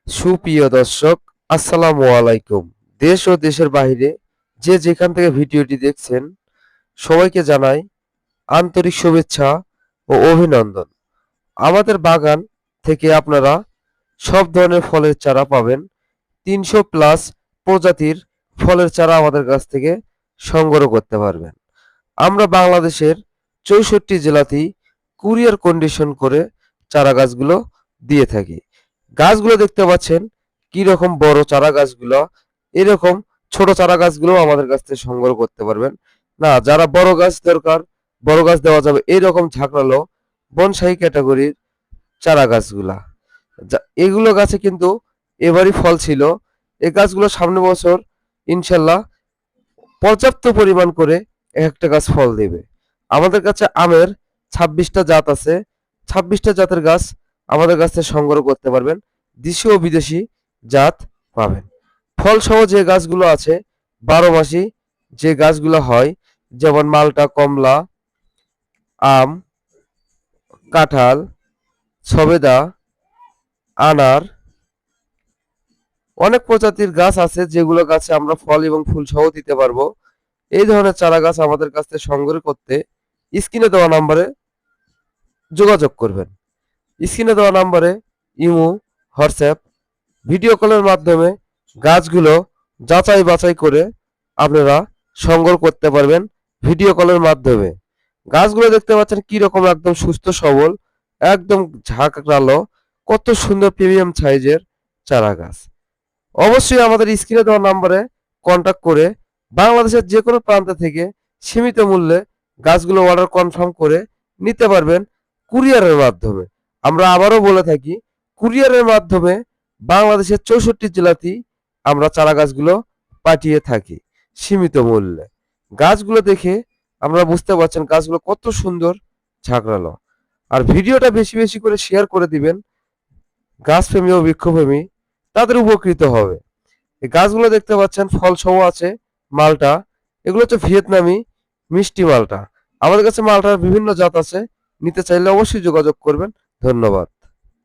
সুপ্রিয় দর্শক, আসসালামু আলাইকুম। দেশ ও দেশের বাইরে যে যেখান থেকে ভিডিওটি দেখছেন, সবাইকে জানাই আন্তরিক শুভেচ্ছা ও অভিনন্দন। আমাদের বাগান থেকে আপনারা সব ধরনের ফলের চারা পাবেন। ৩০০+ প্রজাতির ফলের চারা আমাদের কাছ থেকে সংগ্রহ করতে পারবেন। আমরা বাংলাদেশের ৬৪ জেলাতেই কুরিয়ার কন্ডিশন করে চারা গাছগুলো দিয়ে থাকি। গাছগুলো দেখতে পাচ্ছেন কি রকম বড় চারা গাছগুলো, এরকম ছোট চারা গাছগুলো আমাদের কাছ থেকে সংগ্রহ করতে পারবেন। না, যারা বড় গাছ দরকার, বড় গাছ দেওয়া যাবে, এইরকম ঝাঁকড়ালো বনসাই ক্যাটাগরির চারা গাছগুলা। এগুলো গাছে কিন্তু এবারই ফল ছিল। এই গাছগুলো সামনে বছর ইনশাল্লাহ পর্যাপ্ত পরিমাণ করে এক একটা গাছ ফল দেবে। আমাদের কাছে আমের ২৬টা জাত আছে। ২৬টা জাতের গাছ আমাদের কাছ থেকে সংগ্রহ করতে পারবেন। দেশি ও বিদেশি জাত পাবেন। ফল সহ যে গাছগুলো আছে, ১২ মাসি যে গাছগুলো হয়, যেমন মালটা, কমলা, আম, কাঁঠাল, সবেদা, আনার, অনেক প্রজাতির গাছ আছে যেগুলো গাছে আমরা ফল এবং ফুল সহ দিতে পারবো। এই ধরনের চারা গাছ আমাদের কাছ থেকে সংগ্রহ করতে স্ক্রিনে দেওয়া নাম্বারে যোগাযোগ করবেন। স্ক্রিনে দেওয়া নাম্বারে ইমো, হোয়াটসঅ্যাপ, ভিডিও কলের মাধ্যমে গাছগুলো যাচাই বাছাই করে আপনারা সংগ্রহ করতে পারবেন ভিডিও কলের মাধ্যমে। গাছগুলো দেখতে পাচ্ছেন কি রকম একদম সুস্থ সবল, একদম ঝাঁকড়ালো, কত সুন্দর প্রিমিয়াম সাইজের চারা গাছ। অবশ্যই আমাদের স্ক্রিনে দেওয়া নাম্বারে কন্টাক্ট করে বাংলাদেশের যে কোনো প্রান্ত থেকে সীমিত মূল্যে গাছগুলো অর্ডার কনফার্ম করে নিতে পারবেন কুরিয়ারের মাধ্যমে। আমরা আবারও বলে থাকি, কুরিয়ারের মাধ্যমে বাংলাদেশের ৬৪ জেলাতেই আমরা চারা গাছগুলো পাঠিয়ে থাকি সীমিত মূল্যে। গাছগুলো দেখে আমরা বুঝতে পারছেন গাছগুলো কত সুন্দর ঝাঁকড়ালো। আর ভিডিওটা বেশি বেশি করে শেয়ার করে দিবেন, গাছপ্রেমী ও বৃক্ষপ্রেমী তাদের উপকৃত হবে। এই গাছগুলো দেখতে পাচ্ছেন ফল সহ আছে। মালটা, এগুলো হচ্ছে ভিয়েতনামি মিষ্টি মালটা। আমাদের কাছে মালটার বিভিন্ন জাত আছে, নিতে চাইলে অবশ্যই যোগাযোগ করবেন। ধন্যবাদ।